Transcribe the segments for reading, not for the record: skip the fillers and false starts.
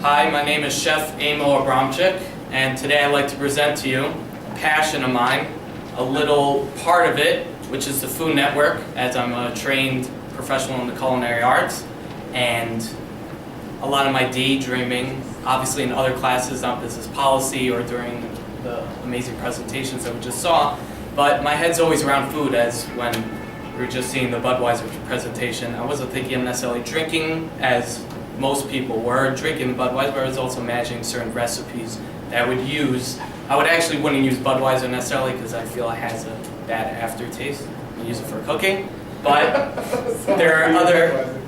Hi, my name is Chef Abramchik, and today I'd like to present to you a passion of mine, a little part of it, which is the Food Network, as I'm a trained professional in the culinary arts, and a lot of my daydreaming, obviously in other classes, not business policy or during the amazing presentations that we just saw, but my head's always around food, as when we were just seeing the Budweiser presentation. I wasn't thinking of necessarily drinking as most people were drinking Budweiser, but I was also imagining certain recipes that I would use. I wouldn't use Budweiser necessarily because I feel it has a bad aftertaste. I use it for cooking, but there are other,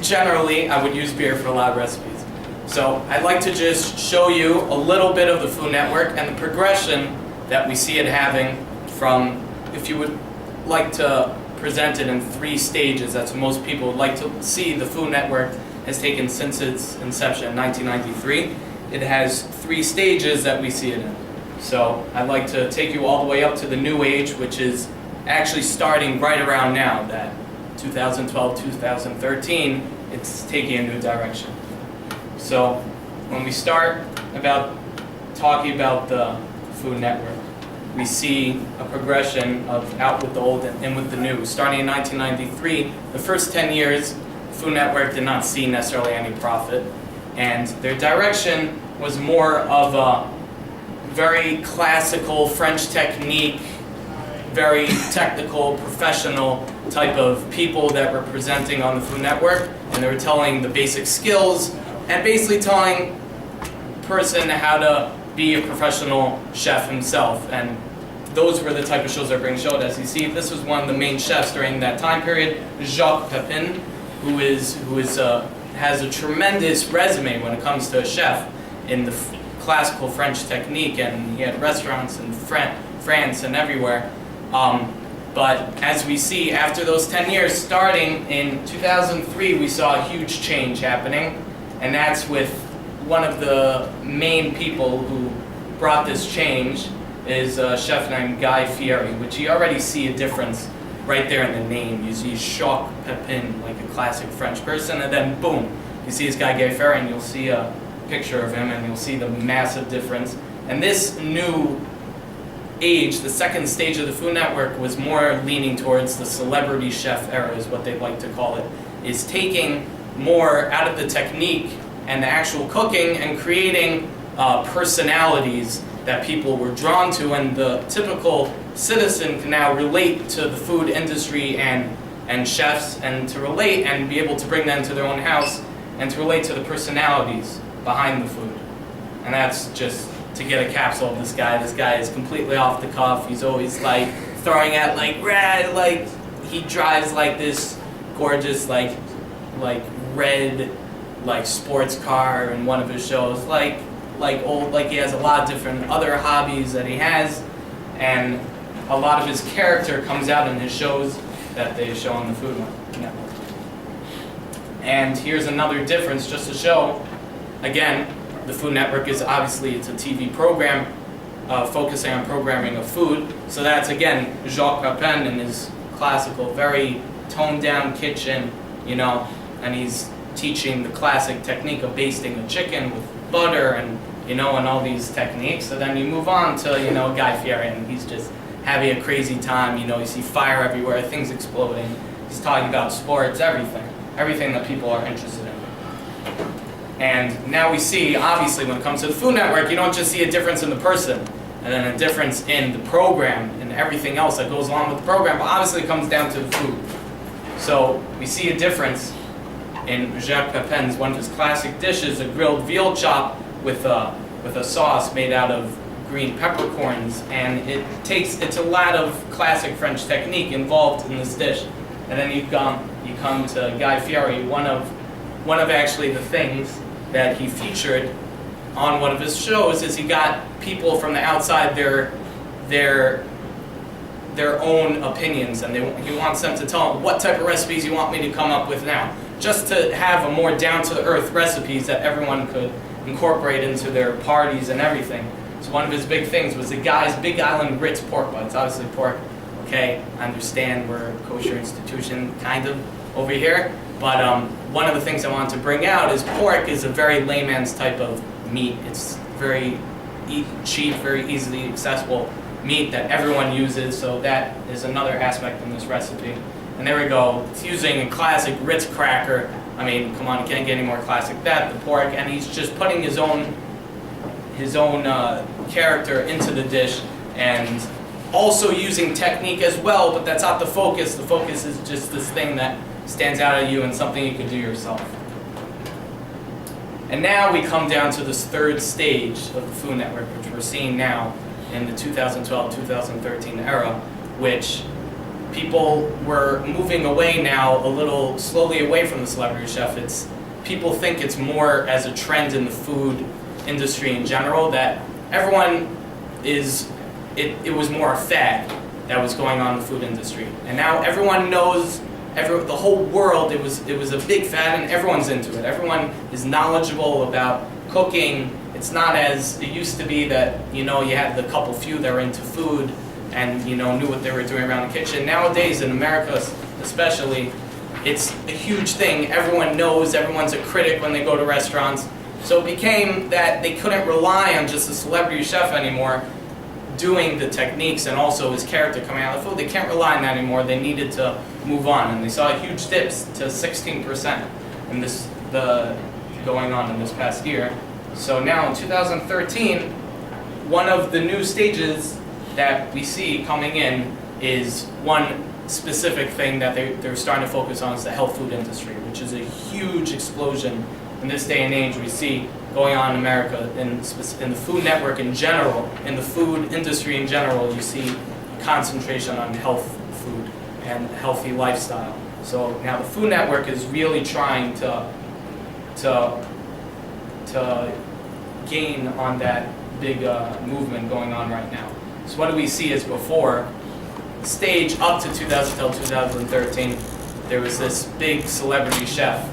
generally I would use beer for a lot of recipes. So I'd like to just show you a little bit of the Food Network and the progression that we see it having from, if you would like to present it in 3 stages, that's what most people would like to see the Food Network has taken since its inception in 1993. It has 3 stages that we see it in. So I'd like to take you all the way up to the new age, which is actually starting right around now, that 2012, 2013, it's taking a new direction. So when we start about talking about the Food Network, we see a progression of out with the old and in with the new. Starting in 1993, the first 10 years, Food Network did not see necessarily any profit, and their direction was more of a very classical French technique, very technical, professional type of people that were presenting on the Food Network, and they were telling the basic skills and basically telling the person how to be a professional chef himself. And those were the type of shows that were being showed. As you see, this was one of the main chefs during that time period, Jacques Pepin, who has a tremendous resume when it comes to a chef in the classical French technique, and he had restaurants in France and everywhere. But as we see, after those 10 years, starting in 2003, we saw a huge change happening, and that's with one of the main people who brought this change is a chef named Guy Fieri, which you already see a difference right there in the name. You see Jacques Pepin, like a classic French person, and then boom, you see this guy Guy Fieri, and you'll see a picture of him, and you'll see the massive difference. And this new age, the second stage of the Food Network, was more leaning towards the celebrity chef era, is what they like to call it, is taking more out of the technique and the actual cooking and creating personalities that people were drawn to, and the typical citizen can now relate to the food industry and chefs, and to relate and be able to bring them to their own house and to relate to the personalities behind the food. And that's just to get a capsule of this guy. This guy is completely off the cuff. He's always like throwing at like he drives like this gorgeous like red like sports car in one of his shows, like he has a lot of different other hobbies that he has, and a lot of his character comes out in his shows that they show on the Food Network. And here's another difference just to show, again, the Food Network is obviously, it's a TV program focusing on programming of food. So that's, again, Jacques Pepin in his classical, very toned down kitchen, and he's teaching the classic technique of basting a chicken with butter and all these techniques. So then you move on to Guy Fieri, and he's just having a crazy time. You see fire everywhere, things exploding. He's talking about sports, everything that people are interested in. And now we see, obviously, when it comes to the Food Network, you don't just see a difference in the person and then a difference in the program and everything else that goes along with the program, but obviously it comes down to the food. So we see a difference in Jacques Pepin's, one of his classic dishes, a grilled veal chop with a sauce made out of green peppercorns, and it's a lot of classic French technique involved in this dish. And then you come to Guy Fieri, one of actually the things that he featured on one of his shows is he got people from the outside their own opinions, and he wants them to tell him what type of recipes you want me to come up with now, just to have a more down-to-the-earth recipes that everyone could incorporate into their parties and everything. So one of his big things was the Guy's Big Island Ritz pork butt. It's obviously pork, okay? I understand we're a kosher institution, kind of, over here. But one of the things I wanted to bring out is pork is a very layman's type of meat. It's very cheap, very easily accessible meat that everyone uses, so that is another aspect in this recipe. And there we go. It's using a classic Ritz cracker. I mean, come on, you can't get any more classic than that, the pork, and he's just putting his own character into the dish, and also using technique as well, but that's not the focus. The focus is just this thing that stands out at you and something you can do yourself. And now we come down to this third stage of the Food Network, which we're seeing now in the 2012-2013 era, which people were moving away now a little slowly away from the celebrity chef. People think it's more as a trend in the food industry in general, that everyone it was more a fad that was going on in the food industry. And now everyone knows, the whole world, it was a big fad and everyone's into it. Everyone is knowledgeable about cooking. It's not as it used to be that, you had the couple few that were into food and, knew what they were doing around the kitchen. Nowadays, in America especially, it's a huge thing. Everyone knows, everyone's a critic when they go to restaurants. So it became that they couldn't rely on just a celebrity chef anymore doing the techniques and also his character coming out of the food. They can't rely on that anymore. They needed to move on, and they saw huge dips to 16% in going on in this past year. So now in 2013, one of the new stages that we see coming in is one specific thing that they're starting to focus on is the health food industry, which is a huge explosion in this day and age we see going on in America, in the Food Network in general, in the food industry in general. You see concentration on health food and healthy lifestyle. So now the Food Network is really trying to gain on that big movement going on right now. So what do we see is before stage up to 2013, there was this big celebrity chef.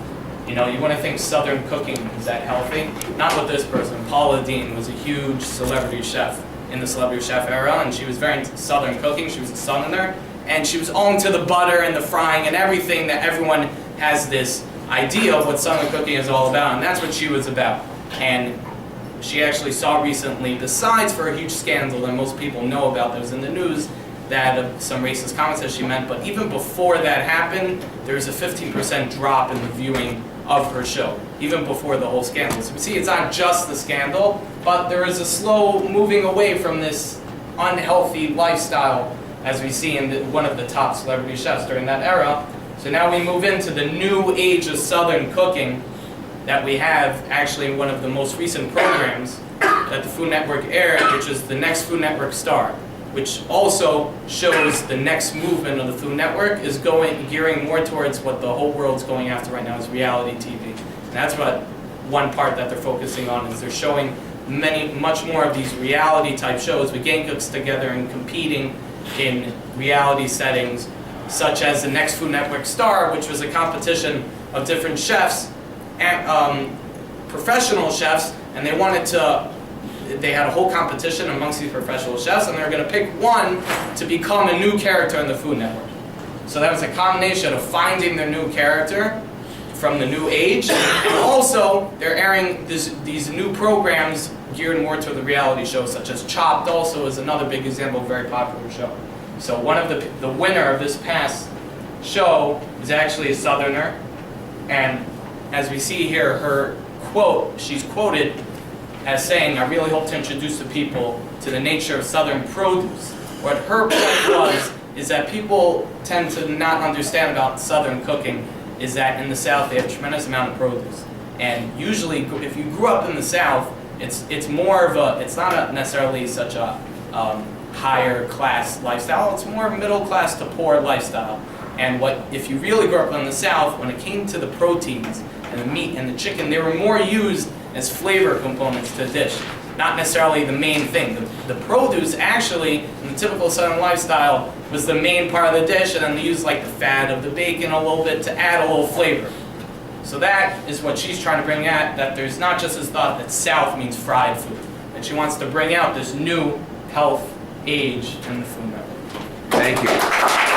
You want to think Southern cooking, is that healthy? Not with this person. Paula Deen was a huge celebrity chef in the celebrity chef era, and she was very into Southern cooking. She was a Southerner, and she was all into the butter and the frying and everything that everyone has this idea of what Southern cooking is all about, and that's what she was about. And she actually saw recently, besides for a huge scandal that most people know about that was in the news, that some racist comments that she meant, but even before that happened, there was a 15% drop in the viewing of her show, even before the whole scandal. So we see it's not just the scandal, but there is a slow moving away from this unhealthy lifestyle, as we see in one of the top celebrity chefs during that era. So now we move into the new age of Southern cooking that we have actually in one of the most recent programs that the Food Network aired, which is the next Food Network Star, which also shows the next movement of the Food Network is gearing more towards what the whole world's going after right now is reality TV. And that's what one part that they're focusing on is they're showing much more of these reality type shows with gang cooks together and competing in reality settings, such as the next Food Network Star, which was a competition of different chefs, and professional chefs, and they had a whole competition amongst these professional chefs, and they were going to pick one to become a new character in the Food Network. So that was a combination of finding their new character from the new age, and also they're airing these new programs geared more to the reality shows, such as Chopped also is another big example of a very popular show. So one of the winner of this past show is actually a Southerner, and as we see here, her quote, she's quoted as saying, "I really hope to introduce the people to the nature of Southern produce." What her point is that people tend to not understand about Southern cooking is that in the South they have a tremendous amount of produce. And usually, if you grew up in the South, it's more of it's not necessarily such a higher class lifestyle. It's more middle class to poor lifestyle. And if you really grew up in the South, when it came to the proteins and the meat and the chicken, they were more used as flavor components to the dish, not necessarily the main thing. The produce actually, in the typical Southern lifestyle, was the main part of the dish, and then they used like the fat of the bacon a little bit to add a little flavor. So that is what she's trying to bring out, that there's not just this thought that South means fried food, and she wants to bring out this new health age in the Food Network. Thank you.